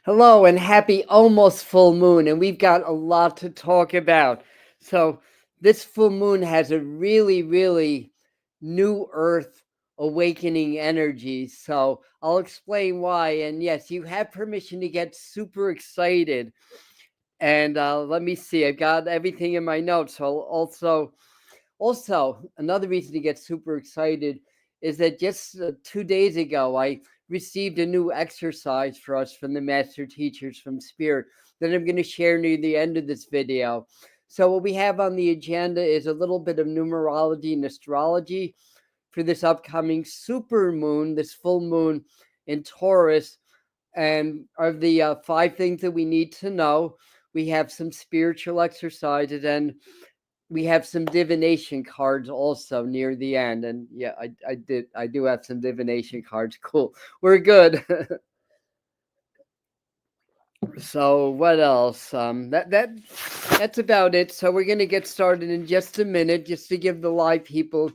Hello and happy almost full moon. And we've got a lot to talk about. So, this full moon has a really new earth awakening energy. So, I'll explain why. And yes, you have permission to get super excited. And let me see, I've got everything in my notes. So, also, another reason to get super excited is that just 2 days ago, I received a new exercise for us from the master teachers from Spirit that I'm going to share near the end of this video. So, what we have on the agenda is a little bit of numerology and astrology for this upcoming super moon, this full moon in Taurus. And of the 5 things that we need to know, we have some spiritual exercises and we have some divination cards also near the end. And yeah, I do have some divination cards. Cool, we're good. So what else? That's about it. So we're gonna get started in just a minute, just to give the live people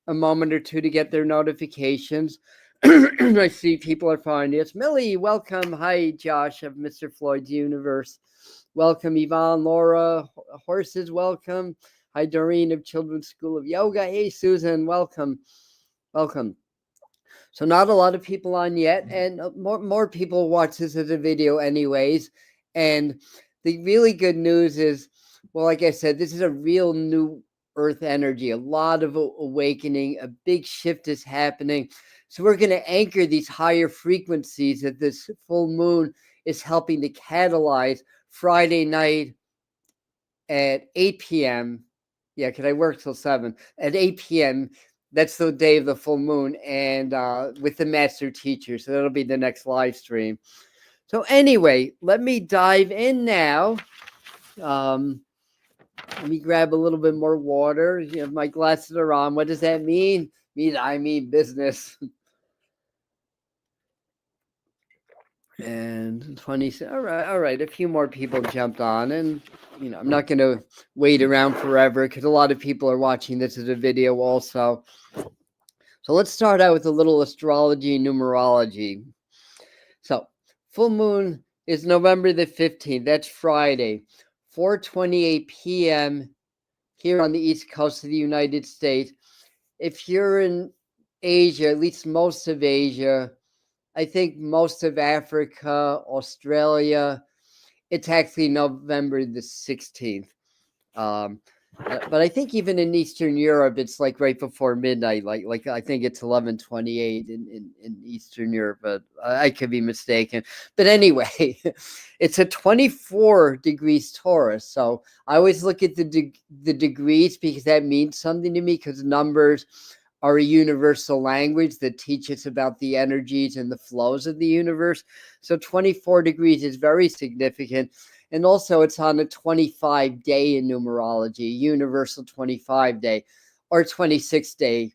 a moment or two to get their notifications. I see people are finding us. Millie, welcome. Hi, Josh of Mr. Floyd's Universe. Welcome, Yvonne, Laura, Horses, welcome. Hi, Doreen of Children's School of Yoga. Hey, Susan, welcome. Welcome. So not a lot of people on yet, and more people watch this as a video anyways. And the really good news is, well, like I said, this is a real new earth energy, a lot of awakening, a big shift is happening. So we're going to anchor these higher frequencies that this full moon is helping to catalyze Friday night at 8 p.m. Yeah, because I work till 7. At 8 p.m., that's the day of the full moon, and with the master teacher. So that'll be the next live stream. So anyway, let me dive in now. Let me grab a little bit more water. You know, my glasses are on. What does that mean? I mean business. And 20. All right. A few more people jumped on, and I'm not going to wait around forever because a lot of people are watching this as a video also. So let's start out with a little astrology and numerology. So full moon is November the 15th. That's Friday, 4:28 p.m. here on the East Coast of the United States. If you're in Asia, at least most of Asia, I think most of Africa, Australia, it's actually November the 16th. But I think even in Eastern Europe, it's like right before midnight. Like I think it's 11:28 in Eastern Europe, but I could be mistaken. But anyway, it's a 24 degrees Taurus. So I always look at the degrees because that means something to me, because numbers are a universal language that teaches about the energies and the flows of the universe. So 24 degrees is very significant. And also it's on a 25 day in numerology, universal 25 day, or 26 day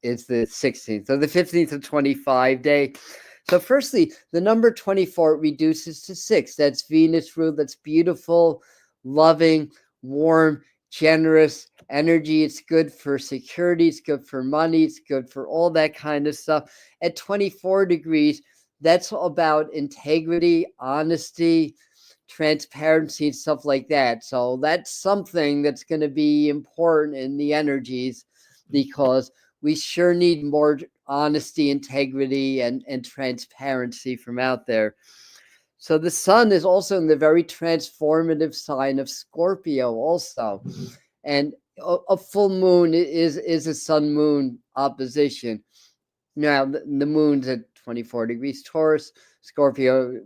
is the 16th. So the 15th of 25 day. So firstly, the number 24 reduces to 6. That's Venus rule. That's beautiful, loving, warm, generous energy. It's good for security. It's good for money. It's good for all that kind of stuff. At 24 degrees, that's about integrity, honesty, transparency, and stuff like that. So that's something that's going to be important in the energies, because we sure need more honesty, integrity, and transparency from out there. So the sun is also in the very transformative sign of Scorpio also. And a full moon is a sun moon opposition. Now the moon's at 24 degrees Taurus, Scorpio,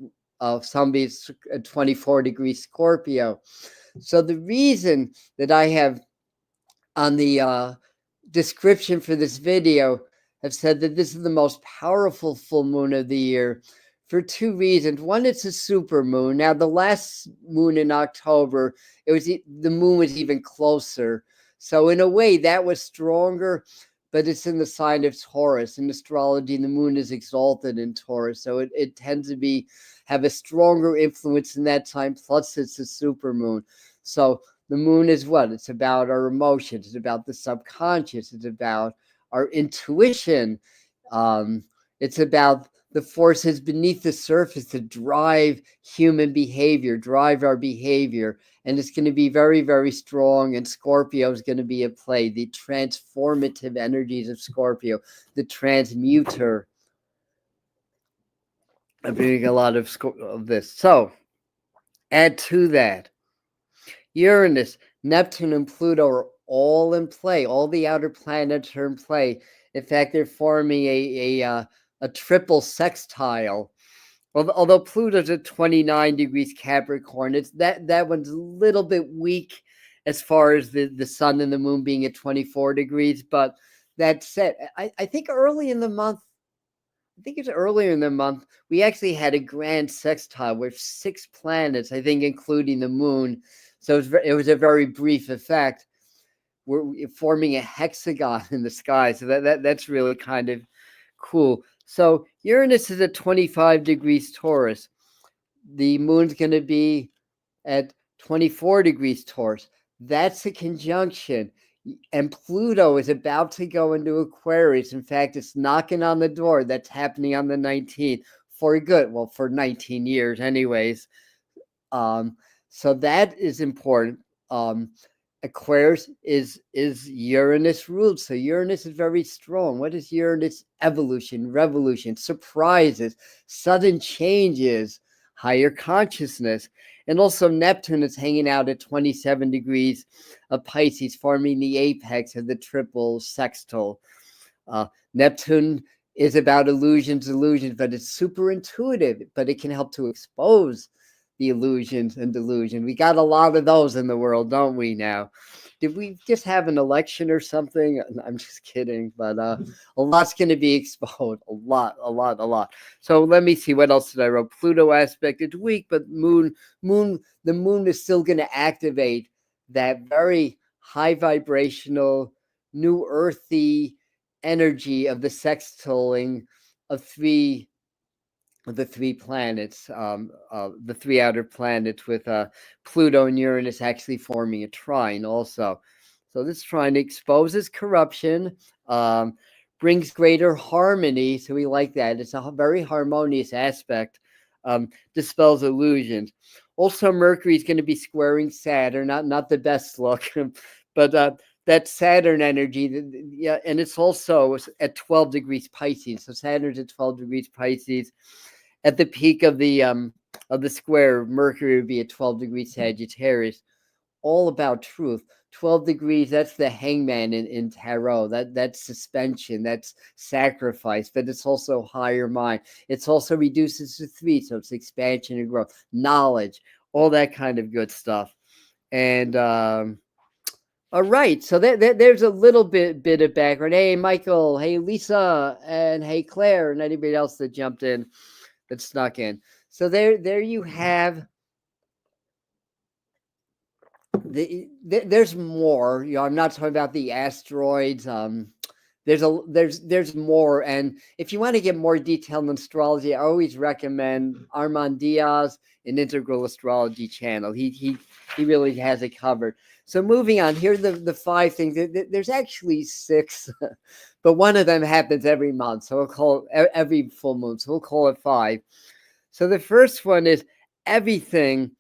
somebody's at 24 degrees Scorpio. So the reason that I have on the description for this video have said that this is the most powerful full moon of the year for 2 reasons. One, it's a super moon. Now the last moon in October, the moon was even closer. So in a way that was stronger, but it's in the sign of Taurus. In astrology, the moon is exalted in Taurus, so it tends to have a stronger influence in that time. Plus, it's a super moon. So the moon is what? It's about our emotions. It's about the subconscious. It's about our intuition. It's about the forces beneath the surface to drive human behavior, drive our behavior. And it's going to be very, very strong. And Scorpio is going to be at play. The transformative energies of Scorpio, the transmuter. I'm doing a lot of this. So add to that, Uranus, Neptune, and Pluto are all in play. All the outer planets are in play. In fact, they're forming a triple sextile. Although Pluto's at 29 degrees Capricorn, it's that one's a little bit weak as far as the sun and the moon being at 24 degrees. But that said, I think early in the month, I think it's earlier in the month, we actually had a grand sextile with 6 planets, I think, including the moon. So it was a very brief effect. We're forming a hexagon in the sky. So that's really kind of cool. So Uranus is at 25 degrees Taurus. The moon's going to be at 24 degrees Taurus. That's a conjunction. And Pluto is about to go into Aquarius. In fact, it's knocking on the door. That's happening on the 19th for good. Well, for 19 years anyways. So that is important. Aquarius is Uranus ruled. So Uranus is very strong. What is Uranus? Evolution, revolution, surprises, sudden changes, higher consciousness. And also Neptune is hanging out at 27 degrees of Pisces, forming the apex of the triple sextile. Neptune is about illusions, but it's super intuitive, but it can help to expose the illusions and delusion. We got a lot of those in the world, don't we now? Did we just have an election or something? I'm just kidding, but a lot's going to be exposed. A lot. So let me see, what else did I write? Pluto aspect, it's weak, but the moon is still going to activate that very high vibrational, new earthy energy of the sextiling of the 3 planets, the 3 outer planets, with Pluto and Uranus actually forming a trine also. So this trine exposes corruption, brings greater harmony. So we like that. It's a very harmonious aspect, dispels illusions. Also, Mercury is going to be squaring Saturn, not the best look, but that Saturn energy, yeah, and it's also at 12 degrees Pisces. So Saturn's at 12 degrees Pisces. At the peak of the square, Mercury would be at 12 degrees Sagittarius. All about truth. 12 degrees, that's the hangman in tarot. That's suspension, that's sacrifice, but it's also higher mind. It's also reduces to 3, so it's expansion and growth, knowledge, all that kind of good stuff. And all right, so there's a little bit of background. Hey, Michael. Hey, Lisa. And hey, Claire, and anybody else that jumped in, that snuck in. So there you have. There's more. I'm not talking about the asteroids. There's more. And if you want to get more detailed on astrology, I always recommend Armand Diaz, an Integral Astrology channel. He really has it covered. So moving on, here are the 5 things. There's actually 6, but one of them happens every month. So we'll call it every full moon. So we'll call it 5. So the first one is everything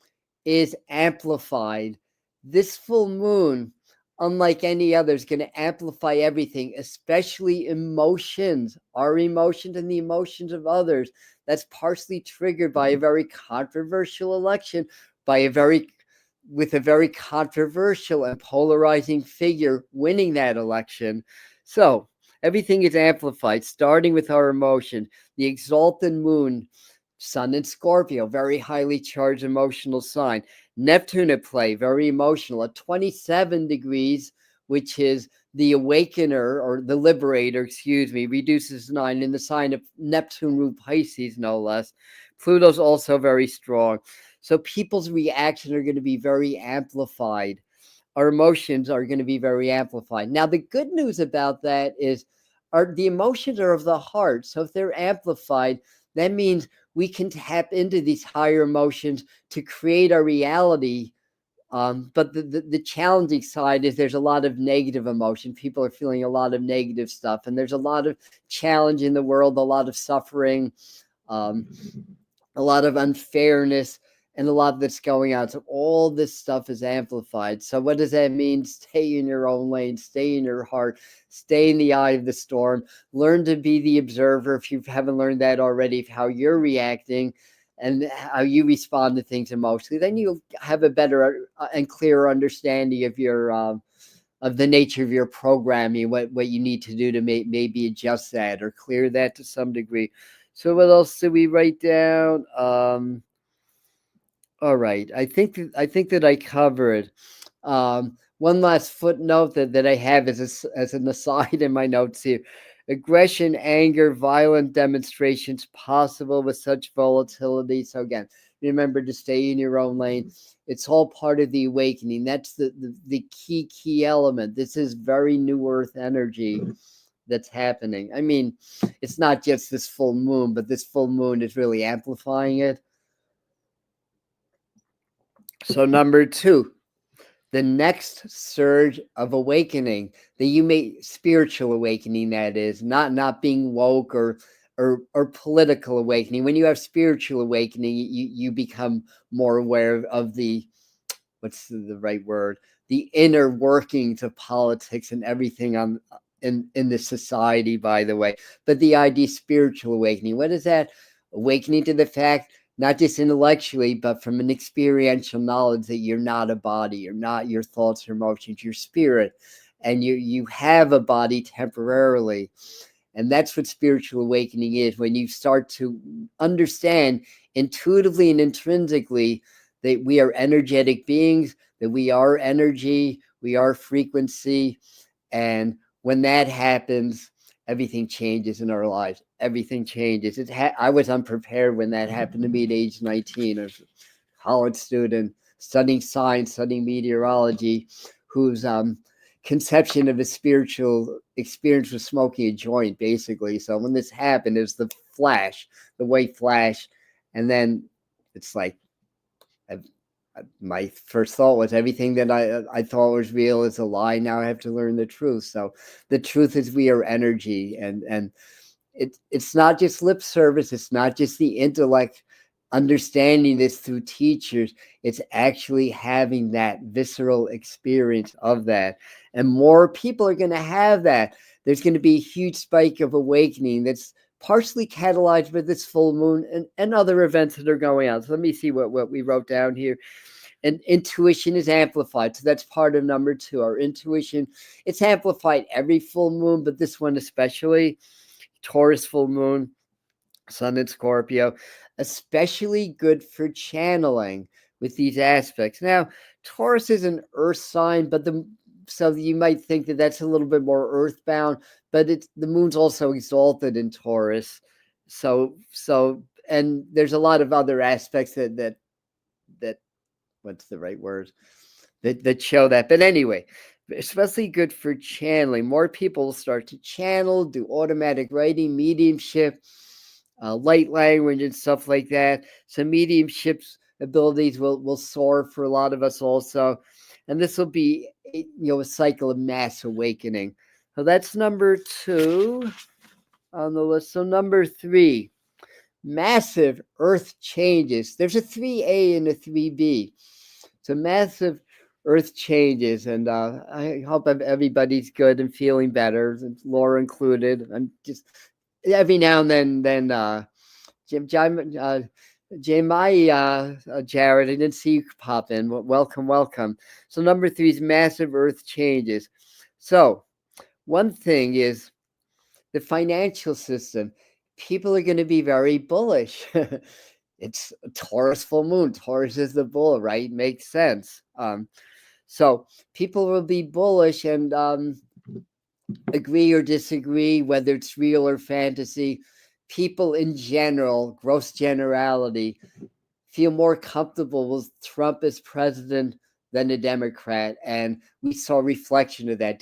is amplified. This full moon, unlike any other, is going to amplify everything, especially emotions, our emotions and the emotions of others. That's partially triggered by a very controversial election, with a very controversial and polarizing figure winning that election. So everything is amplified, starting with our emotion. The exalted moon, Sun in Scorpio, very highly charged emotional sign. Neptune at play, very emotional, at 27 degrees, which is the awakener, or the liberator, reduces 9 in the sign of Neptune ruled Pisces, no less. Pluto's also very strong. So people's reactions are going to be very amplified. Our emotions are going to be very amplified. Now, the good news about that is the emotions are of the heart. So if they're amplified, that means we can tap into these higher emotions to create our reality But the challenging side is there's a lot of negative emotion. People are feeling a lot of negative stuff, and there's a lot of challenge in the world, a lot of suffering, um, a lot of unfairness, and a lot that's going on. So all this stuff is amplified. So what does that mean? Stay in your own lane, stay in your heart, stay in the eye of the storm, learn to be the observer if you haven't learned that already, of how you're reacting and how you respond to things emotionally. Then you'll have a better and clearer understanding of your of the nature of your programming, what you need to do to maybe adjust that or clear that to some degree. So what else did we write down? All right. I think that I covered. One last footnote that I have as an aside in my notes here. Aggression, anger, violent demonstrations possible with such volatility. So again, remember to stay in your own lane. It's all part of the awakening. That's the key element. This is very new earth energy that's happening. I mean, it's not just this full moon, but this full moon is really amplifying it. So number 2, the next surge of awakening, spiritual awakening, that is, not being woke or political awakening. When you have spiritual awakening, you become more aware of the, what's the right word, the inner workings of politics and everything in the society, by the way. But the idea spiritual awakening, what is that? Awakening to the fact, not just intellectually, but from an experiential knowledge that you're not a body, you're not your thoughts or emotions, your spirit, and you have a body temporarily. And that's what spiritual awakening is, when you start to understand intuitively and intrinsically that we are energetic beings, that we are energy, we are frequency. And when that happens, everything changes in our lives. Everything changes. I was unprepared when that happened to me at age 19. I was a college student studying science, studying meteorology, whose conception of a spiritual experience was smoking a joint, basically. So when this happened, it was the white flash. And then it's like, my first thought was everything that I thought was real is a lie. Now I have to learn the truth. So the truth is we are energy, and it's not just lip service. It's not just the intellect understanding this through teachers. It's actually having that visceral experience of that. And more people are going to have that. There's going to be a huge spike of awakening that's partially catalyzed by this full moon and other events that are going on. So let me see what we wrote down here. And intuition is amplified. So that's part of number 2. Our intuition, it's amplified every full moon, but this one especially. Taurus full moon, Sun in Scorpio, especially good for channeling with these aspects. Now, Taurus is an earth sign, but so you might think that that's a little bit more earthbound, but the moon's also exalted in Taurus. So and there's a lot of other aspects that what's the right word, that show that. But anyway, especially good for channeling. More people will start to channel, do automatic writing, mediumship, light language, and stuff like that. So mediumship's abilities will soar for a lot of us also. And this will be a cycle of mass awakening. So that's number 2 on the list. So number 3, massive earth changes. There's a 3A and a 3B. So massive earth changes, and I hope everybody's good and feeling better, Laura included. I'm just every now and then Jared, I didn't see you pop in. Welcome. So number 3 is massive earth changes. So one thing is the financial system. People are going to be very bullish. It's a Taurus full moon. Taurus is the bull, right? Makes sense. So people will be bullish and agree or disagree, whether it's real or fantasy. People in general, gross generality, feel more comfortable with Trump as president than a Democrat. And we saw a reflection of that.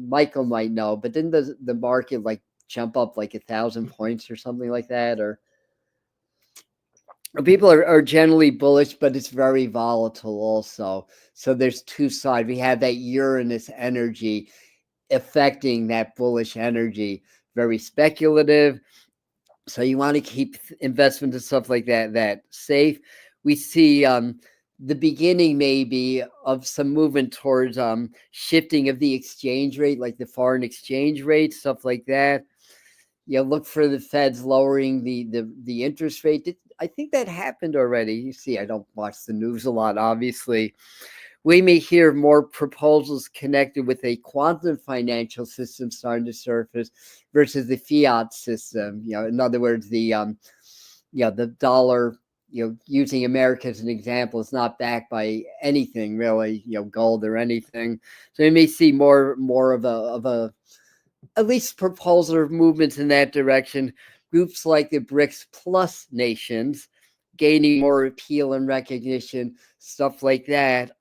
Michael might know, but didn't the market jump up 1,000 points or something like that? Or People are generally bullish, but it's very volatile also. So there's two sides. We have that Uranus energy affecting that bullish energy, very speculative. So you want to keep investments and stuff like that safe. We see the beginning maybe of some movement towards shifting of the exchange rate, like the foreign exchange rate, stuff like that. Look for the Feds lowering the interest rate. I think that happened already. You see, I don't watch the news a lot, obviously. We may hear more proposals connected with a quantum financial system starting to surface versus the fiat system. In other words, the dollar, using America as an example, is not backed by anything really, gold or anything. So we may see more of a at least proposal or movements in that direction. Groups like the BRICS Plus nations gaining more appeal and recognition, stuff like that.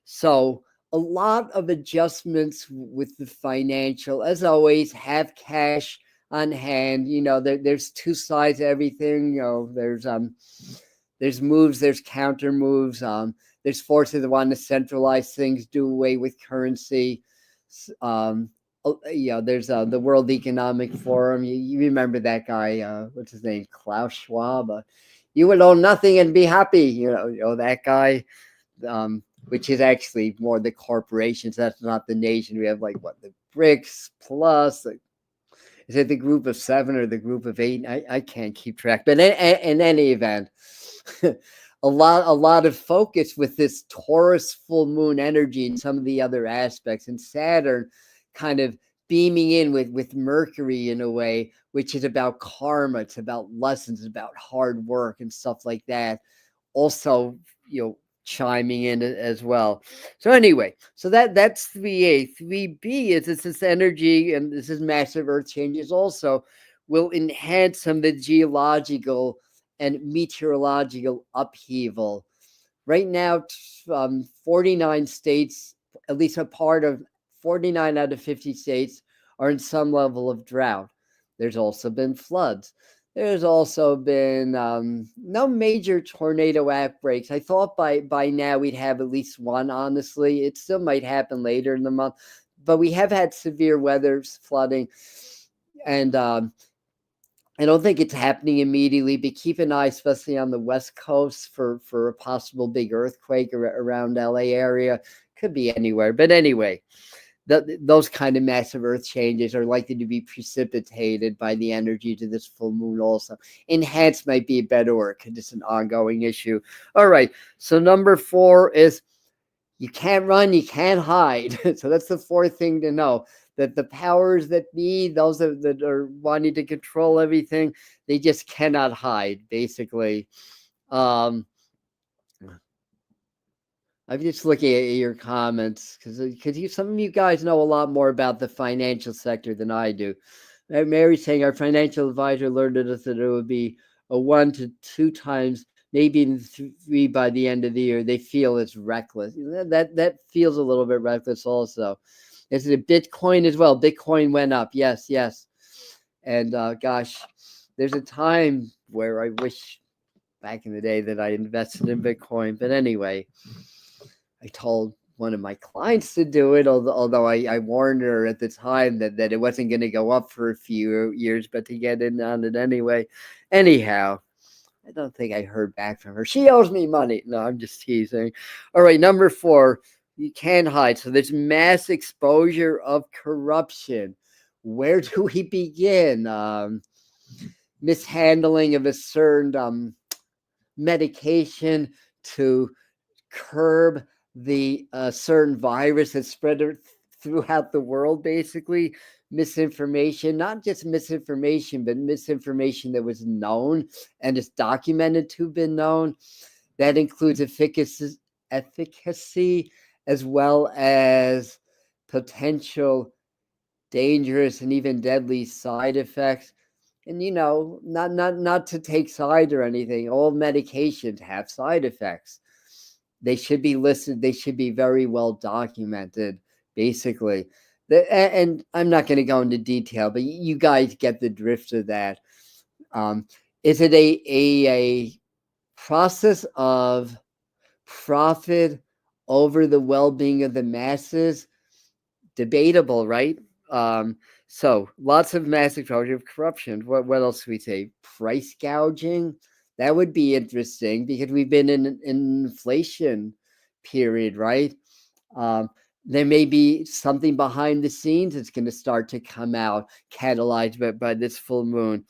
So a lot of adjustments with the financial. As always, have cash on hand. There's two sides to everything. There's moves, there's counter moves. There's forces that want to centralize things, do away with currency. There's the World Economic Forum. You remember that guy? What's his name? Klaus Schwab. You would own nothing and be happy. That guy. Which is actually more the corporations. That's not the nation. We have the BRICS Plus. Is it the group of 7 or the group of 8? I can't keep track. But in any event, a lot of focus with this Taurus full moon energy and some of the other aspects, and Saturn kind of beaming in with Mercury in a way, which is about karma. It's about lessons, it's about hard work and stuff like that. Also, chiming in as well. So anyway, that's 3A. 3B is this energy, and this is massive earth changes also, will enhance some of the geological and meteorological upheaval. Right now, 49 states, at least a part of 49 out of 50 states, are in some level of drought. There's also been floods. There's also been no major tornado outbreaks. I thought by now we'd have at least one, honestly. It still might happen later in the month. But we have had severe weather, flooding, and I don't think it's happening immediately, but keep an eye, especially on the West Coast, for a possible big earthquake around LA area. Could be anywhere. But anyway, those kind of massive earth changes are likely to be precipitated by the energy to this full moon also. Enhanced might be a better word because it's an ongoing issue. All right. So number 4 is you can't run, you can't hide. So that's the 4th thing to know. That the powers that be, those that are wanting to control everything, they just cannot hide, basically. I'm just looking at your comments because some of you guys know a lot more about the financial sector than I do. Mary's saying our financial advisor alerted us that it would be a 1 to 2 times, maybe even 3 by the end of the year. They feel it's reckless. That feels a little bit reckless also. Is it Bitcoin as well? Bitcoin went up. Yes. And gosh, there's a time where I wish back in the day that I invested in Bitcoin. But anyway, I told one of my clients to do it, although I warned her at the time that it wasn't going to go up for a few years, but to get in on it anyway. Anyhow, I don't think I heard back from her. She owes me money. No, I'm just teasing. All right, number 4. You can't hide. So there's mass exposure of corruption. Where do we begin? Mishandling of a certain medication to curb the certain virus that's spread throughout the world, basically. Misinformation, not just misinformation, but misinformation that was known and is documented to have been known. That includes efficacy as well as potential dangerous and even deadly side effects. And not to take side or anything. All medications have side effects. They should be listed. They should be very well documented, basically. And I'm not going to go into detail, but you guys get the drift of that. Is it a process of profit over the well-being of the masses, debatable, right? So lots of mass exposure of corruption. What else do we say? Price gouging. That would be interesting because we've been in an inflation period, right? Um, there may be something behind the scenes that's going to start to come out, catalyzed by this full moon.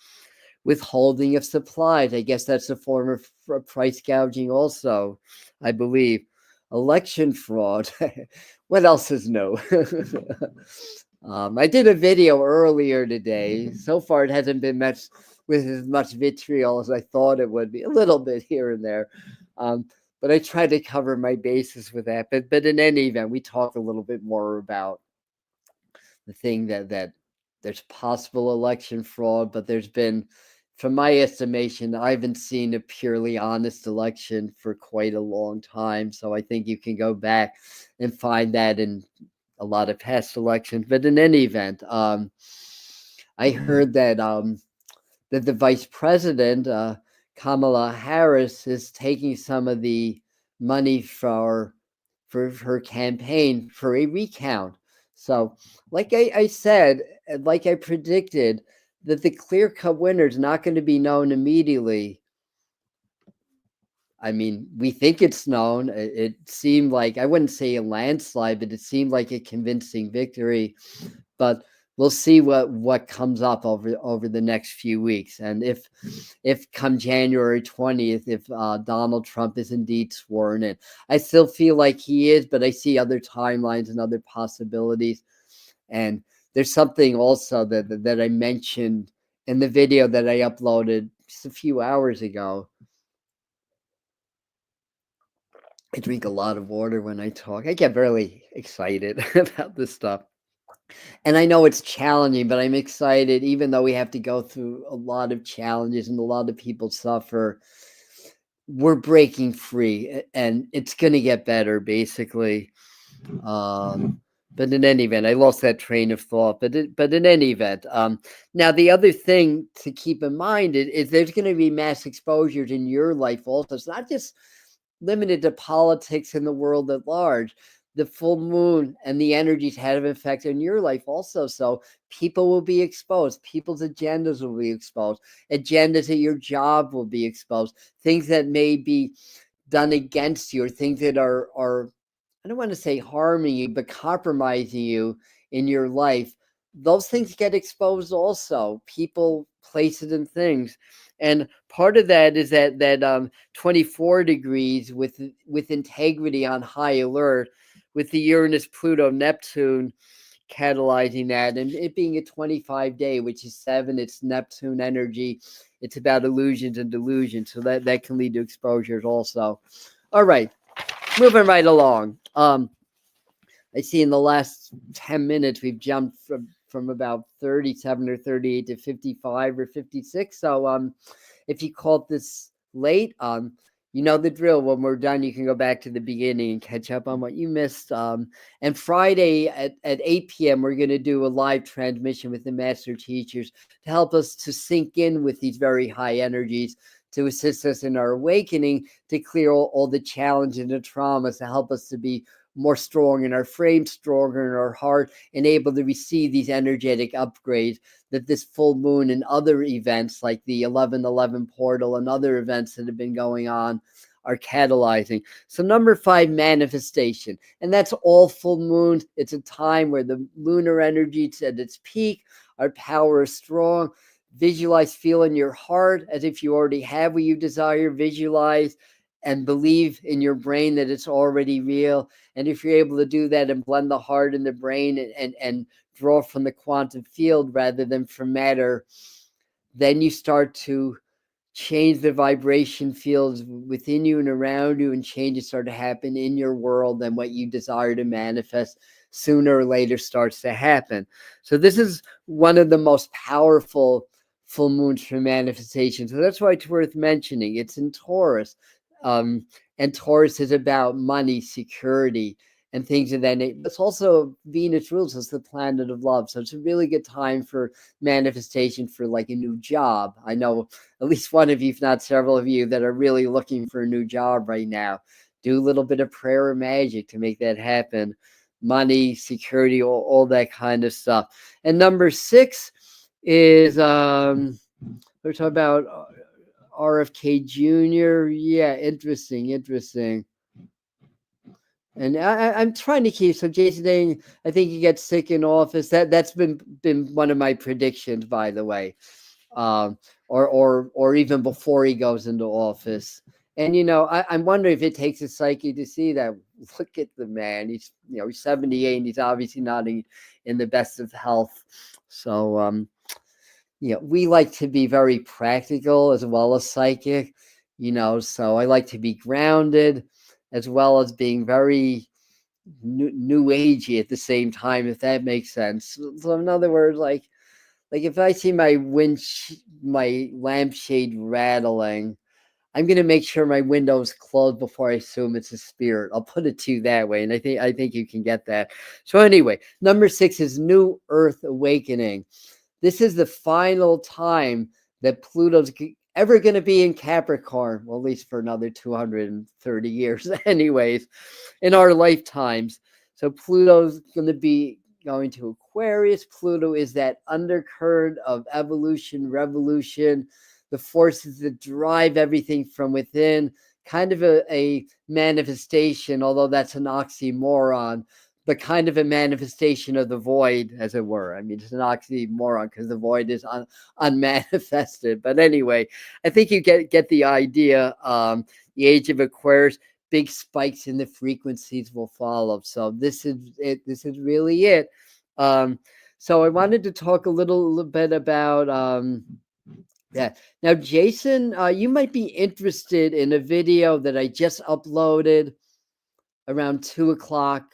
Withholding of supplies. I guess that's a form of price gouging, also, I believe. Election fraud. What else is new? I did a video earlier today. So far, it hasn't been met with as much vitriol as I thought it would be. A little bit here and there. But I tried to cover my bases with that. But in any event, we talked a little bit more about the thing that there's possible election fraud, but there's been, from my estimation, I haven't seen a purely honest election for quite a long time. So I think you can go back and find that in a lot of past elections. But in any event, I heard that that the vice president, Kamala Harris, is taking some of the money for her campaign for a recount. So, like I said, like I predicted, that the clear-cut winner is not going to be known immediately. I mean, we think it's known. It seemed like, I wouldn't say a landslide, but it seemed like a convincing victory. But we'll see what comes up over the next few weeks, and if come January 20th, if Donald Trump is indeed sworn in. I still feel like he is, but I see other timelines and other possibilities. And there's something also that I mentioned in the video that I uploaded just a few hours ago. I drink a lot of water when I talk. I get really excited about this stuff. And I know it's challenging, but I'm excited, even though we have to go through a lot of challenges and a lot of people suffer. We're breaking free, and it's going to get better, basically. But in any event, I lost that train of thought. But in any event, now the other thing to keep in mind is there's going to be mass exposures in your life also. It's not just limited to politics in the world at large. The full moon and the energies have an effect on your life also. So people will be exposed. People's agendas will be exposed. Agendas at your job will be exposed. Things that may be done against you, or things that are I don't want to say harming you, but compromising you in your life. Those things get exposed also. People, places, and things. And part of that is that 24 degrees with integrity on high alert, with the Uranus, Pluto, Neptune catalyzing that, and it being a 25-day, which is 7, it's Neptune energy. It's about illusions and delusions, so that can lead to exposures also. All right, moving right along. I see in the last 10 minutes we've jumped from about 37 or 38 to 55 or 56. So if you called this late, you know the drill. When we're done, you can go back to the beginning and catch up on what you missed. And Friday at 8 p.m., we're going to do a live transmission with the master teachers to help us to sink in with these very high energies, to assist us in our awakening, to clear all the challenges and the traumas, to help us to be more strong in our frame, stronger in our heart, and able to receive these energetic upgrades that this full moon and other events like the 11/11 portal and other events that have been going on are catalyzing. So number 5, manifestation. And that's all full moons. It's a time where the lunar energy is at its peak. Our power is strong. Visualize, feel in your heart as if you already have what you desire. Visualize and believe in your brain that it's already real. And if you're able to do that and blend the heart and the brain and draw from the quantum field rather than from matter, then you start to change the vibration fields within you and around you, and changes start to happen in your world, and what you desire to manifest sooner or later starts to happen. So this is one of the most powerful full moons for manifestation. So that's why it's worth mentioning. It's in Taurus. And Taurus is about money, security, and things of that nature. It's also Venus rules as the planet of love. So it's a really good time for manifestation for like a new job. I know at least one of you, if not several of you, that are really looking for a new job right now. Do a little bit of prayer or magic to make that happen. Money, security, all that kind of stuff. And number 6 is we're talking about RFK Jr. Yeah, interesting. And I'm trying to keep so Jason Day, I think he gets sick in office. That's been one of my predictions, by the way, or even before he goes into office. And I'm wondering if it takes a psyche to see that. Look at the man; he's he's 78, and he's obviously not in the best of health. So we like to be very practical as well as psychic. So I like to be grounded as well as being very new agey at the same time, if that makes sense. So in other words, like if I see my my lampshade rattling, I'm gonna make sure my window's closed before I assume it's a spirit. I'll put it to you that way, and I think you can get that. So anyway, number 6 is New Earth Awakening. This is the final time that Pluto's ever going to be in Capricorn, well, at least for another 230 years, anyways, in our lifetimes. So Pluto's going to be going to Aquarius. Pluto is that undercurrent of evolution, revolution, the forces that drive everything from within, kind of a manifestation, although that's an oxymoron, but kind of a manifestation of the void, as it were. I mean, it's an oxymoron because the void is unmanifested. But anyway, I think you get the idea. The age of Aquarius, big spikes in the frequencies will follow. So this is it. This is really it. So I wanted to talk a little bit about yeah. Now, Jason, you might be interested in a video that I just uploaded around 2:00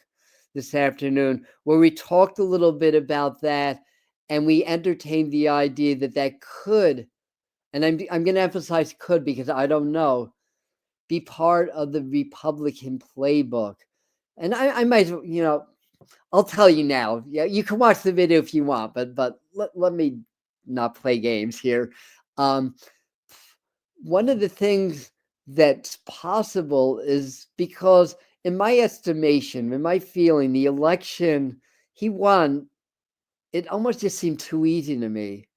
this afternoon, where we talked a little bit about that, and we entertained the idea that could, and I'm going to emphasize could because I don't know, be part of the Republican playbook. And I might, I'll tell you now. Yeah, you can watch the video if you want, but let me not play games here. One of the things that's possible is because, in my estimation, in my feeling, the election he won, it almost just seemed too easy to me,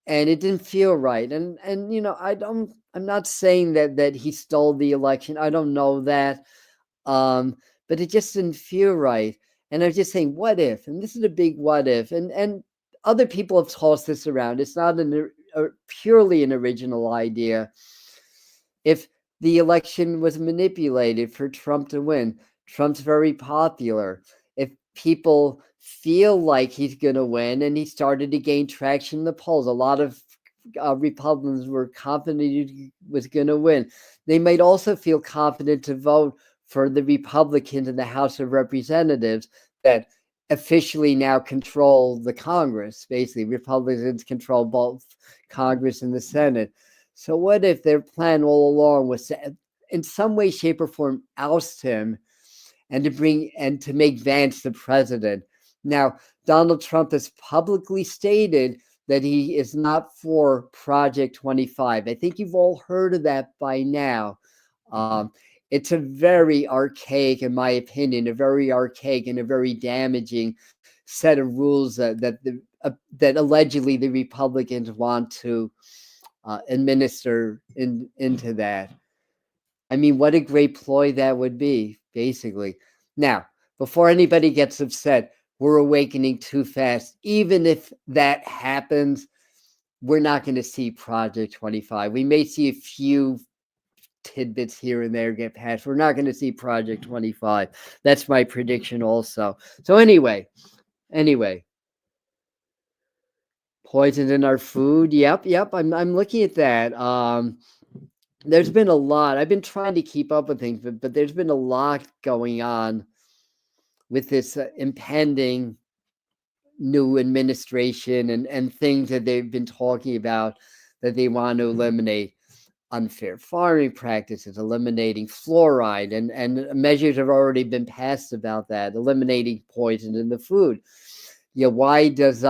and it didn't feel right. And I'm not saying that he stole the election. I don't know that, but it just didn't feel right. And I was just saying, what if? And this is a big what if. And other people have tossed this around. It's not purely an original idea. If the election was manipulated for Trump to win, Trump's very popular. If people feel like he's going to win and he started to gain traction in the polls, a lot of Republicans were confident he was going to win. They might also feel confident to vote for the Republicans in the House of Representatives that officially now control the Congress. Basically, Republicans control both Congress and the Senate. So what if their plan all along was to, in some way, shape, or form, oust him and to make Vance the president? Now, Donald Trump has publicly stated that he is not for Project 25. I think you've all heard of that by now. It's a very archaic, in my opinion, a very archaic and a very damaging set of rules that allegedly the Republicans want to administer into that. I mean, what a great ploy that would be, basically. Now, before anybody gets upset, we're awakening too fast. Even if that happens, we're not going to see Project 25. We may see a few tidbits here and there get passed. We're not going to see Project 25. That's my prediction also. So anyway, poisoned in our food. Yep. I'm looking at that. There's been a lot. I've been trying to keep up with things, but there's been a lot going on with this impending new administration and things that they've been talking about that they want to eliminate. unfair farming practices, eliminating fluoride, and measures have already been passed about that, eliminating poison in the food. Why does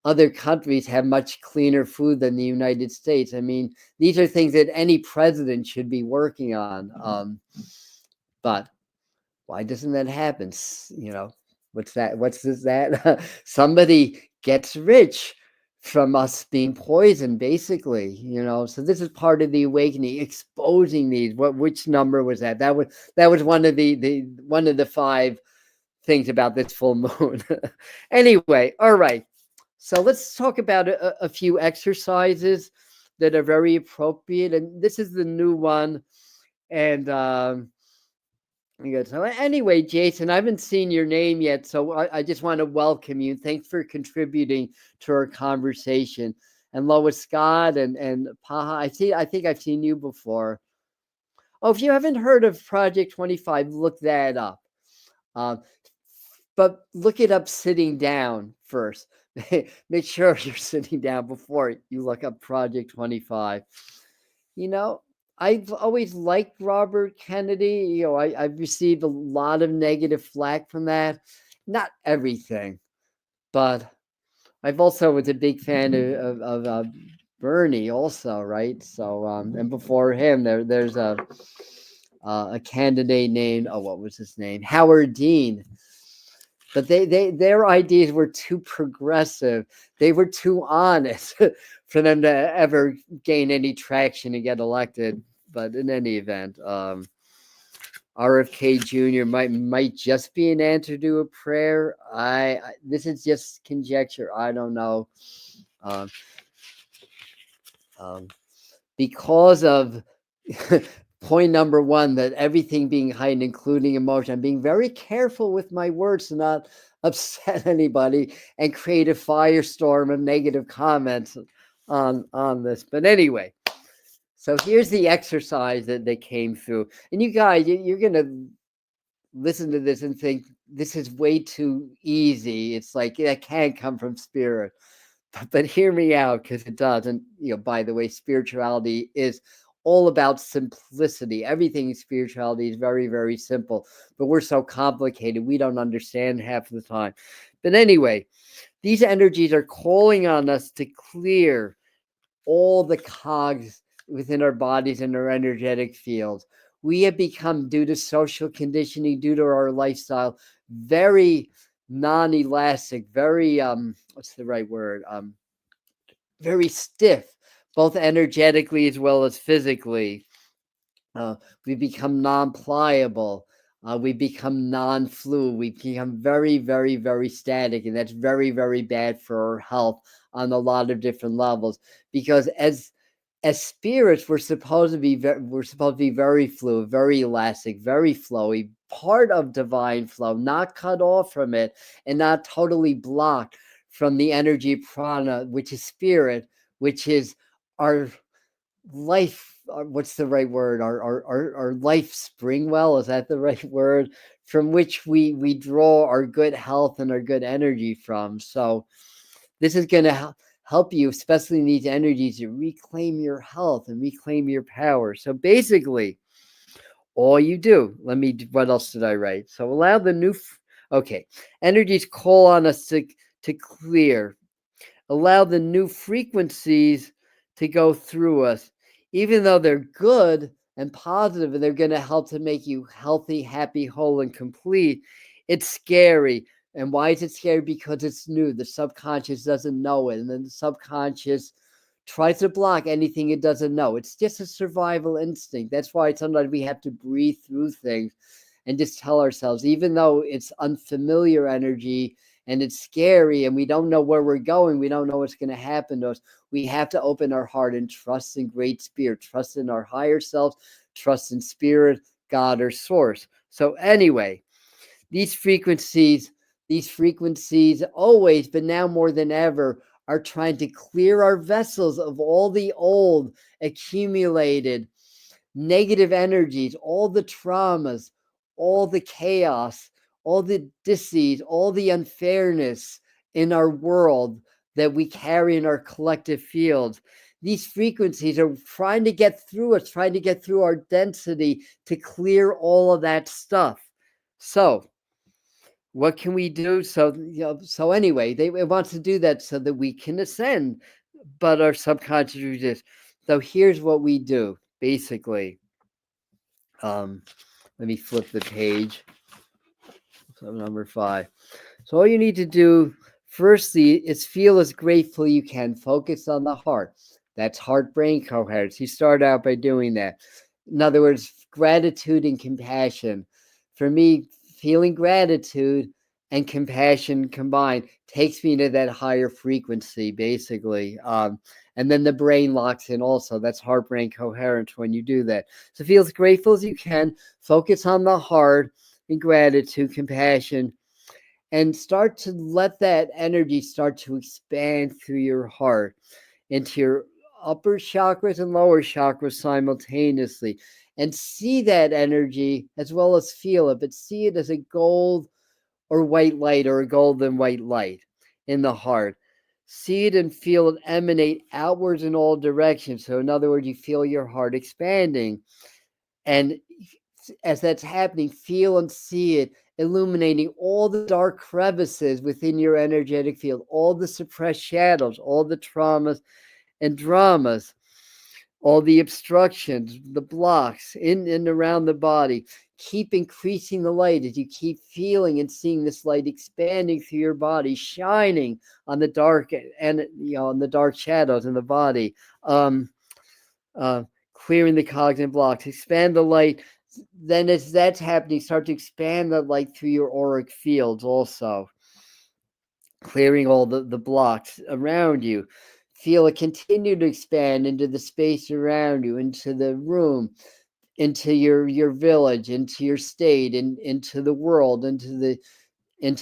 other countries have much cleaner food than the United States? I mean, these are things that any president should be working on. But why doesn't that happen? What's that? What's that? Somebody gets rich from us being poisoned, basically. So this is part of the awakening, exposing these. Which number was that? That was one of the 5 things about this full moon. Anyway, all right. So let's talk about a few exercises that are very appropriate. And this is the new one. And good. So anyway, Jason, I haven't seen your name yet, so I just want to welcome you. Thanks for contributing to our conversation. And Lois Scott and Paha, I think I've seen you before. Oh, if you haven't heard of Project 25, look that up. But look it up sitting down first. Make sure you're sitting down before you look up Project 25. I've always liked Robert Kennedy. I've received a lot of negative flack from that. Not everything, but I've also was a big fan of Bernie also, right? So and before him, there's a candidate named, what was his name? Howard Dean. But their ideas were too progressive. They were too honest for them to ever gain any traction and get elected. But in any event, RFK Jr. might just be an answer to a prayer. This is just conjecture. I don't know. Because of point number 1, that everything being heightened, including emotion. I'm being very careful with my words to not upset anybody and create a firestorm of negative comments on this. But anyway, so here's the exercise that they came through. And you guys, you're going to listen to this and think this is way too easy. It's like that can't come from spirit. But hear me out, because it doesn't. By the way, spirituality is all about simplicity. Everything in spirituality is very, very simple, but we're so complicated. We don't understand half the time. But anyway, these energies are calling on us to clear all the cogs within our bodies and our energetic fields. We have become, due to social conditioning, due to our lifestyle, very non-elastic, very what's the right word? Very stiff, both energetically as well as physically. We become non-pliable. We become non-fluid. We become very, very, very static, and that's very, very bad for our health on a lot of different levels. Because as spirits, we're supposed to be very fluid, very elastic, very flowy, part of divine flow, not cut off from it, and not totally blocked from the energy prana, which is spirit, which is our life. What's the right word? Our life spring well, is that the right word? From which we draw our good health and our good energy from. So this is going to help you, especially in these energies, to reclaim your health and reclaim your power. So basically, all you do, what else did I write? So allow the new, energies call on us to clear. Allow the new frequencies to go through us, even though they're good and positive and they're going to help to make you healthy, happy, whole, and complete. It's scary. And why is it scary? Because it's new. The subconscious doesn't know it. And then the subconscious tries to block anything it doesn't know. It's just a survival instinct. That's why sometimes we have to breathe through things and just tell ourselves, even though it's unfamiliar energy and it's scary and we don't know where we're going, we don't know what's going to happen to us, we have to open our heart and trust in great spirit, trust in our higher selves, trust in spirit, God, or source. So anyway, these frequencies always, but now more than ever, are trying to clear our vessels of all the old accumulated negative energies, all the traumas, all the chaos, all the disease, all the unfairness in our world that we carry in our collective fields. these frequencies are trying to get through us, trying to get through our density to clear all of that stuff. So what can we do? So anyway, it wants to do that so that we can ascend, but our subconscious resists. So here's what we do, basically. Let me flip the page. So number 5. So all you need to do, firstly, is feel as grateful you can. Focus on the heart. That's heart-brain coherence. You start out by doing that. In other words, gratitude and compassion. For me, feeling gratitude and compassion combined takes me to that higher frequency, basically. And then the brain locks in also. That's heart-brain coherence when you do that. So feel as grateful as you can. Focus on the heart and gratitude, compassion, and start to let that energy start to expand through your heart into your upper chakras and lower chakras simultaneously, and see that energy as well as feel it, but see it as a gold or white light, or a golden white light in the heart. See it and feel it emanate outwards in all directions. So in other words, you feel your heart expanding, and as that's happening, feel and see it illuminating all the dark crevices within your energetic field, all the suppressed shadows, all the traumas and dramas, all the obstructions, the blocks in and around the body. Keep increasing the light as you keep feeling and seeing this light expanding through your body, shining on the dark and on the dark shadows in the body. Clearing the cogs and blocks, expand the light. Then as that's happening, start to expand the light through your auric fields also, clearing all the blocks around you. Feel it continue to expand into the space around you, into the room, into your village, into your state, and into the world, into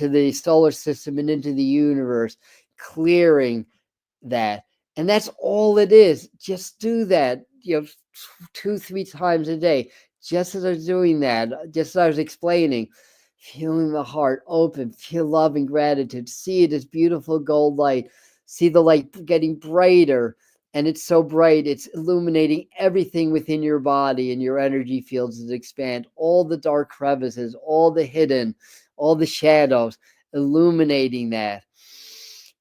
the solar system, and into the universe, clearing that. And that's all it is. Just do that, 2-3 times a day. Just as I was doing that, just as I was explaining, feeling the heart open, feel love and gratitude, see it as beautiful gold light, see the light getting brighter, and it's so bright, it's illuminating everything within your body and your energy fields as expand, all the dark crevices, all the hidden, all the shadows, illuminating that.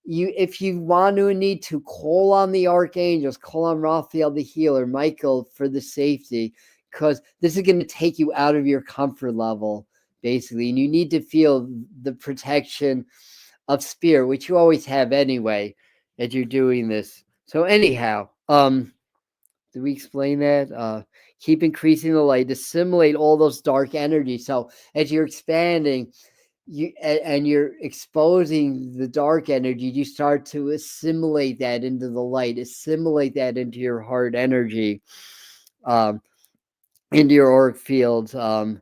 If you want to and need to, call on the archangels, call on Raphael the healer, Michael for the safety, because this is going to take you out of your comfort level, basically, and you need to feel the protection of spirit, which you always have anyway as you're doing this. So anyhow, did we explain that? Keep increasing the light, assimilate all those dark energies. So as you're expanding, and you're exposing the dark energy, you start to assimilate that into the light, assimilate that into your heart energy, into your auric fields, now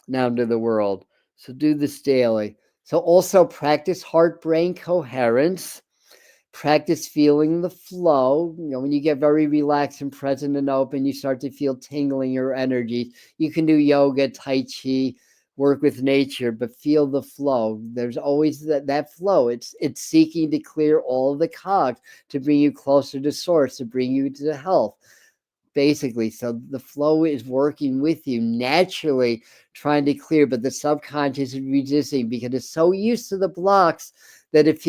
into the world. So do this daily. So also practice heart-brain coherence. Practice feeling the flow. When you get very relaxed and present and open, you start to feel tingling your energy. You can do yoga, tai chi, work with nature, but feel the flow. There's always that flow. It's seeking to clear all of the cogs to bring you closer to source, to bring you to health, basically. So the flow is working with you naturally, trying to clear, but the subconscious is resisting because it's so used to the blocks that it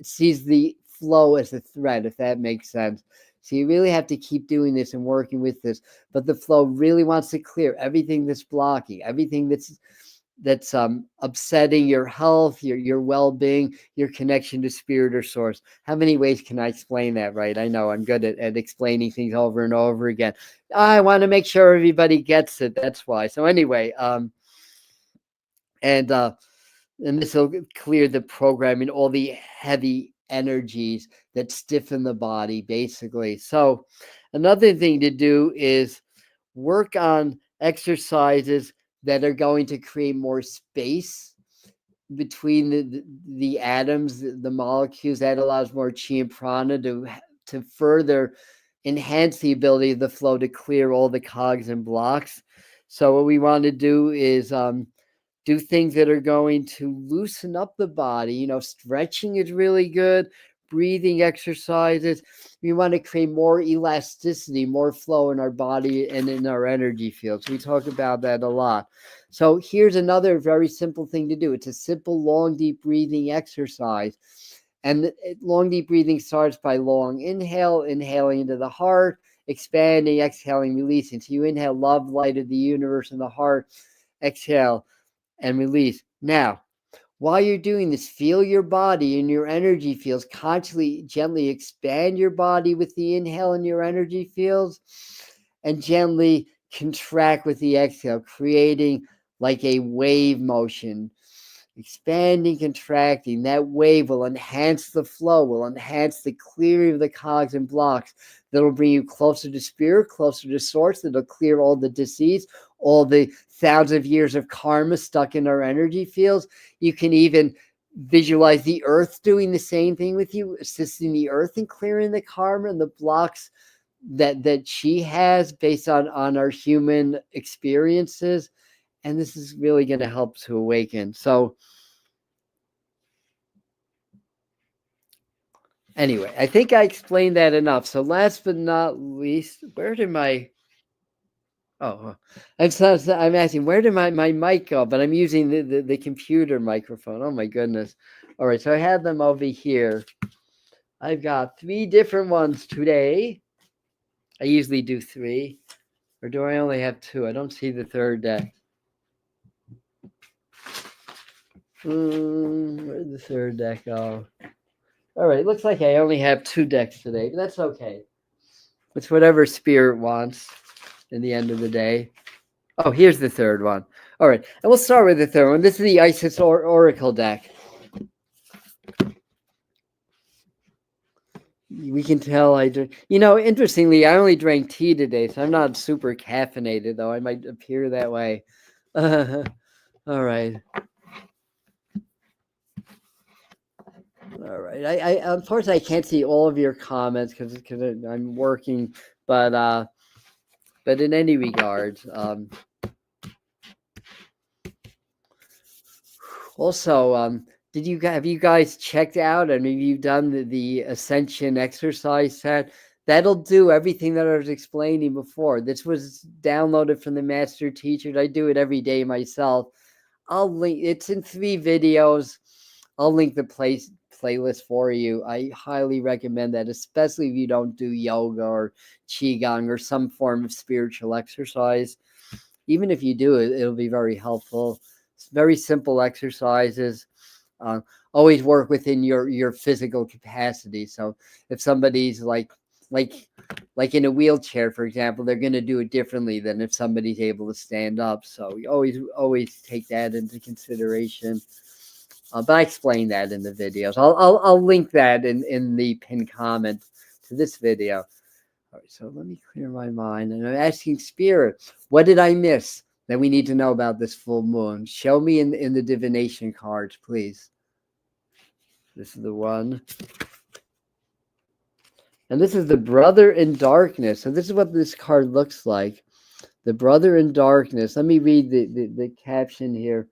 sees the flow as a threat, if that makes sense. So you really have to keep doing this and working with this, but the flow really wants to clear everything that's blocking, everything that's upsetting your health, your well-being, your connection to spirit or source. How many ways can I explain that, right? I know I'm good at explaining things over and over again. I want to make sure everybody gets it. That's why. So anyway, and this will clear the programming, all the heavy energies that stiffen the body, basically. So another thing to do is work on exercises that are going to create more space between the atoms, the molecules. That allows more chi and prana to further enhance the ability of the flow to clear all the cogs and blocks. So what we want to do is do things that are going to loosen up the body. Stretching is really good. breathing exercises. We want to create more elasticity, more flow in our body and in our energy fields. We talk about that a lot. So here's another very simple thing to do. It's a simple, long, deep breathing exercise. And long, deep breathing starts by long inhale, inhaling into the heart, expanding, exhaling, releasing. So you inhale love, light of the universe in the heart, exhale and release. Now, while you're doing this, feel your body and your energy fields. Consciously, gently expand your body with the inhale and your energy fields, and gently contract with the exhale, creating like a wave motion. Expanding, contracting. That wave will enhance the flow, will enhance the clearing of the cogs and blocks. That'll bring you closer to spirit, closer to source. That'll clear all the disease, all the thousands of years of karma stuck in our energy fields. You can even visualize the earth doing the same thing with you, assisting the earth in clearing the karma and the blocks that she has based on our human experiences. And this is really going to help to awaken. So anyway, I think I explained that enough. So last but not least, where did my... Oh, I'm asking, where did my mic go? But I'm using the computer microphone. Oh my goodness. All right, so I have them over here. I've got 3 different ones today. I usually do 3. Or do I only have 2? I don't see the third deck. Where'd the third deck go? All right, looks like I only have 2 decks today, but that's okay. It's whatever spirit wants in the end of the day. Oh, here's the third one. All right, and we'll start with the third one. This is the Isis Oracle deck. We can tell I drink. Interestingly, I only drank tea today, so I'm not super caffeinated, though I might appear that way. All right. All right. I unfortunately I can't see all of your comments because I'm working, but in any regard, also, have you guys checked out and have you done the Ascension exercise set? That'll do everything that I was explaining before. This was downloaded from the master teachers. I do it every day myself. I'll link. It's in 3 videos. I'll link the playlist for you. I highly recommend that, especially if you don't do yoga or qigong or some form of spiritual exercise. Even if you do it, it'll be very helpful. It's very simple exercises. Always work within your physical capacity. So if somebody's like in a wheelchair, for example, they're going to do it differently than if somebody's able to stand up. So you always take that into consideration. But I explain that in the videos. I'll link that in the pinned comment to this video. All right, so let me clear my mind. And I'm asking Spirit, what did I miss that we need to know about this full moon? Show me in the divination cards, please. This is the one. And this is the brother in darkness. So this is what this card looks like. The brother in darkness. Let me read the caption here.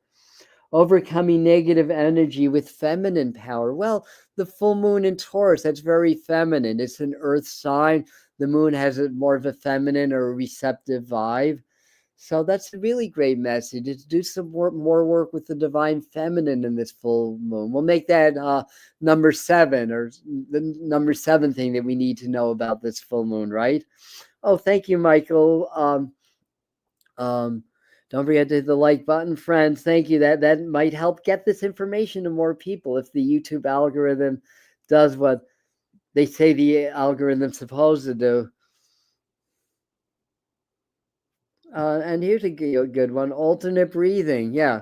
Overcoming negative energy with feminine power. Well, the full moon in Taurus, that's very feminine. It's an earth sign. The moon has more of a feminine or a receptive vibe. So that's a really great message. Is do some more work with the divine feminine in this full moon. We'll make that number 7, or the number 7 thing that we need to know about this full moon, right? Oh, thank you, Michael. Don't forget to hit the like button, friends. Thank you. That might help get this information to more people if the YouTube algorithm does what they say the algorithm's supposed to do. And here's a good one. Alternate breathing. Yeah.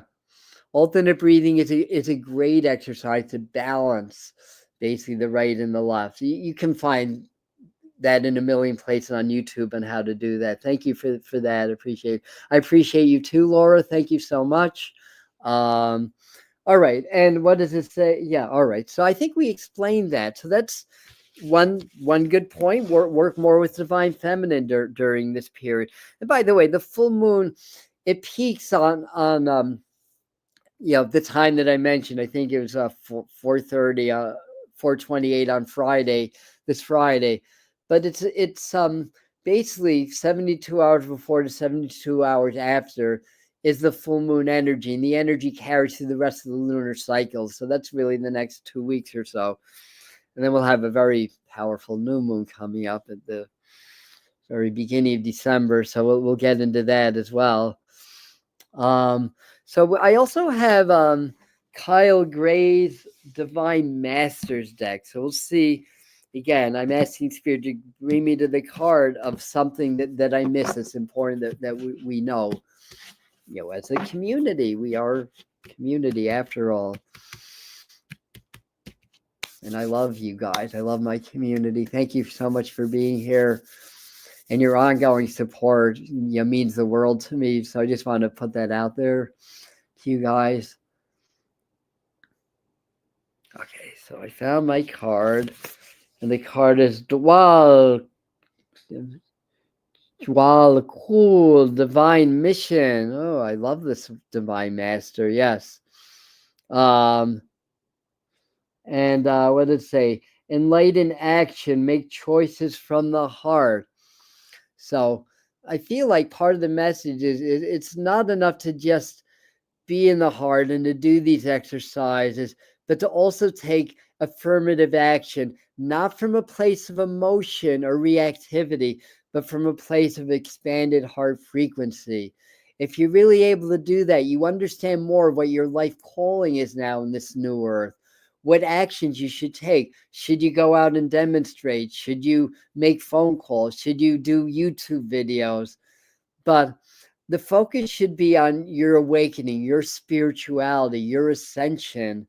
Alternate breathing is a great exercise to balance basically the right and the left. You can find that in a million places on YouTube on how to do that. Thank you for that. I appreciate you too, Laura. Thank you so much. All right. And what does it say? Yeah. All right. So I think we explained that. So that's one good point. Work more with divine feminine during this period. And by the way, the full moon, it peaks on the time that I mentioned. I think it was 4:30 4:28 on Friday, this Friday. But it's basically 72 hours before to 72 hours after is the full moon energy, and the energy carries through the rest of the lunar cycle. So that's really the next 2 weeks or so. And then we'll have a very powerful new moon coming up at the very beginning of December. So we'll get into that as well. So I also have Kyle Gray's Divine Masters deck. So we'll see. Again, I'm asking Spirit to bring me to the card of something that I miss that's important that we know. As a community, we are community after all. And I love you guys. I love my community. Thank you so much for being here. And your ongoing support means the world to me. So I just want to put that out there to you guys. Okay, so I found my card. And the card is Dwal Cool Divine Mission. Oh, I love this Divine Master. Yes. And what did it say? Enlighten action, make choices from the heart. So I feel like part of the message is it's not enough to just be in the heart and to do these exercises, but to also take affirmative action, not from a place of emotion or reactivity, but from a place of expanded heart frequency. If you're really able to do that, you understand more of what your life calling is now in this new earth. What actions you should take. Should you go out and demonstrate? Should you make phone calls? Should you do YouTube videos? But the focus should be on your awakening, your spirituality, your ascension,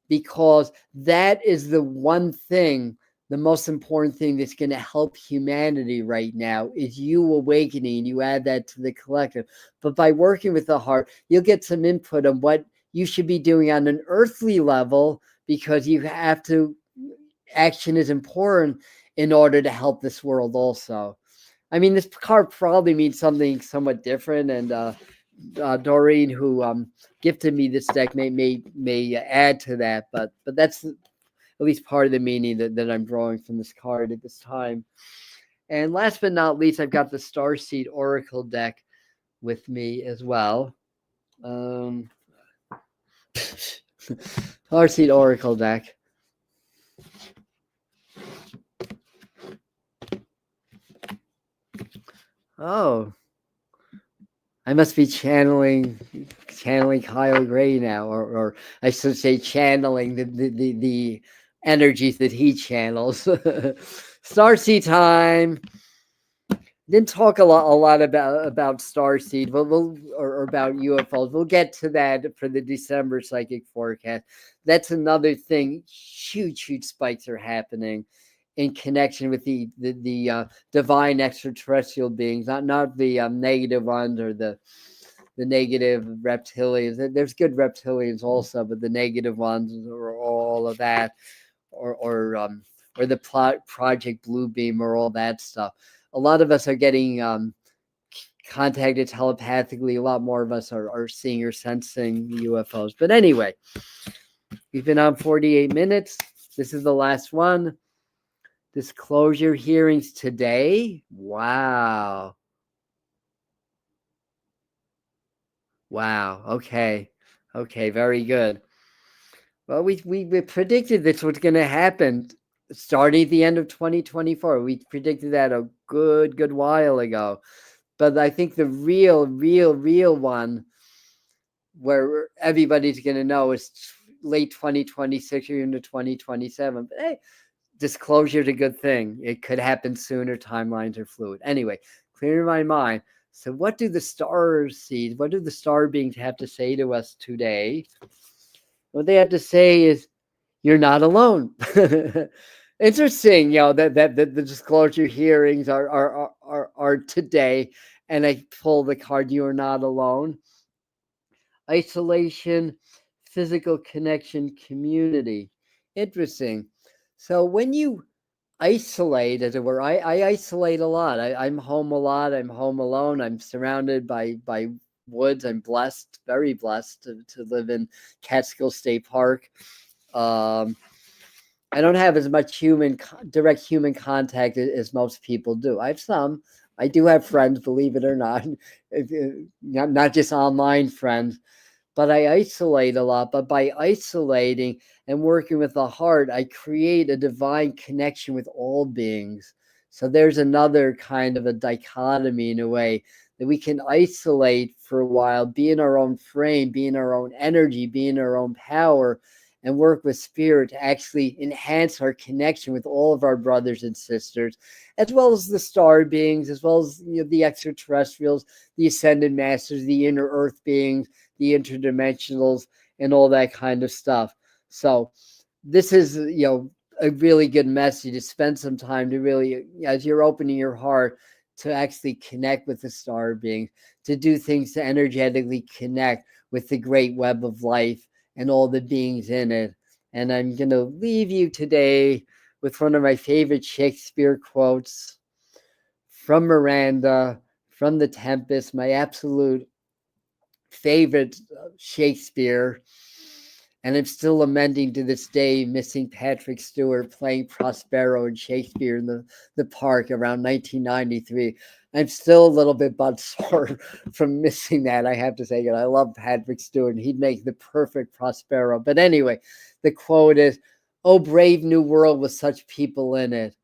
because that is the one thing, the most important thing that's going to help humanity right now is you awakening. You add that to the collective. But by working with the heart, you'll get some input on what you should be doing on an earthly level, because you have to, action is important in order to help this world also. I mean, this card probably means something somewhat different, and Doreen, who gifted me this deck, may add to that, but that's at least part of the meaning that I'm drawing from this card at this time. And last but not least, I've got the Starseed Oracle deck with me as well. Starseed Oracle deck. Oh, I must be channeling Kyle Gray now, or I should say channeling the energies that he channels. Starseed time. Didn't talk a lot about Starseed, or about UFOs. We'll get to that for the December psychic forecast. That's another thing. Huge spikes are happening in connection with the divine extraterrestrial beings, not the negative ones or the negative reptilians. There's good reptilians also, but the negative ones, or all of that, or the Project Bluebeam, or all that stuff. A lot of us are getting contacted telepathically. A lot more of us are seeing or sensing UFOs. But anyway, we've been on 48 minutes. This is the last one. Disclosure hearings today. Wow. Okay. Very good. Well, we predicted this was going to happen starting at the end of 2024. We predicted that a good while ago. But I think the real one, where everybody's going to know, is late 2026 or into 2027. But hey, disclosure is a good thing. It could happen sooner. Timelines are fluid. Anyway, clearing my mind. So what do the starseeds, what do the star beings have to say to us today? What they have to say is, you're not alone. Interesting, that the disclosure hearings are today, and I pull the card, you are not alone. Isolation, physical connection, community. Interesting. So when you isolate, as it were, I isolate a lot. I'm home a lot. I'm home alone. I'm surrounded by woods. I'm blessed, very blessed to live in Catskill State Park. I don't have as much direct human contact as most people do. I have some. I do have friends, believe it or not, not just online friends, but I isolate a lot. But by isolating and working with the heart, I create a divine connection with all beings. So there's another kind of a dichotomy in a way that we can isolate for a while, be in our own frame, be in our own energy, be in our own power, and work with spirit to actually enhance our connection with all of our brothers and sisters, as well as the star beings, as well as the extraterrestrials, the ascended masters, the inner earth beings, the interdimensionals, and all that kind of stuff. So this is a really good message to spend some time to really, as you're opening your heart, to actually connect with the star beings, to do things to energetically connect with the great web of life and all the beings in it. And I'm going to leave you today with one of my favorite Shakespeare quotes from Miranda, from The Tempest, my absolute favorite Shakespeare. And I'm still lamenting to this day missing Patrick Stewart playing Prospero in Shakespeare in the park around 1993. I'm still a little bit butt sore from missing that, I have to say. I love Patrick Stewart, and he'd make the perfect Prospero. But anyway, the quote is, "Oh, brave new world with such people in it."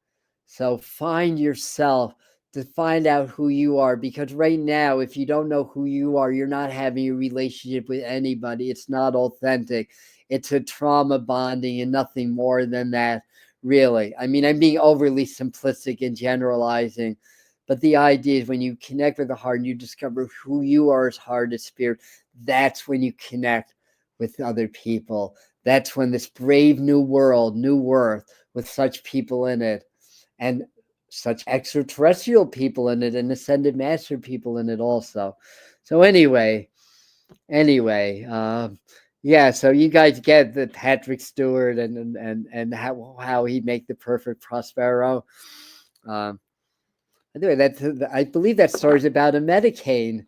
So find yourself, to find out who you are, because right now, if you don't know who you are, you're not having a relationship with anybody. It's not authentic. It's a trauma bonding and nothing more than that, really. I mean, I'm being overly simplistic and generalizing, but the idea is when you connect with the heart and you discover who you are as heart and spirit, that's when you connect with other people. That's when this brave new world, new earth, with such people in it, and such extraterrestrial people in it, and ascended master people in it also. So anyway, yeah. So you guys get the Patrick Stewart and how he'd make the perfect Prospero. Anyway, I believe that story is about a metacane.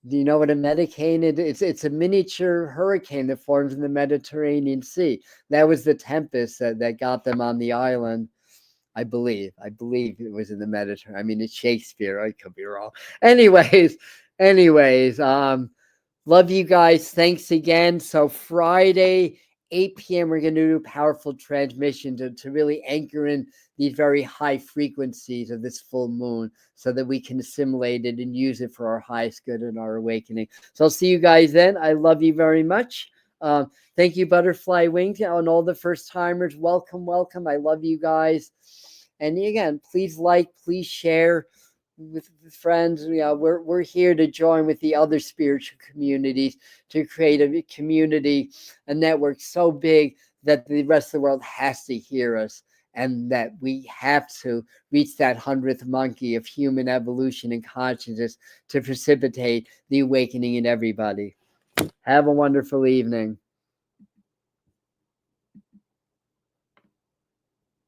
Do you know what a metacane is? It's a miniature hurricane that forms in the Mediterranean Sea. That was the tempest that got them on the island. I believe it was in the Mediterranean. I mean, it's Shakespeare. I could be wrong. Anyways, love you guys. Thanks again. So Friday, 8 p.m., we're going to do a powerful transmission to really anchor in these very high frequencies of this full moon so that we can assimilate it and use it for our highest good and our awakening. So I'll see you guys then. I love you very much. Thank you, Butterfly Wings, and all the first timers. Welcome. I love you guys. And again, please please share with friends. We're here to join with the other spiritual communities to create a community, a network so big that the rest of the world has to hear us, and that we have to reach that 100th monkey of human evolution and consciousness to precipitate the awakening in everybody. Have a wonderful evening.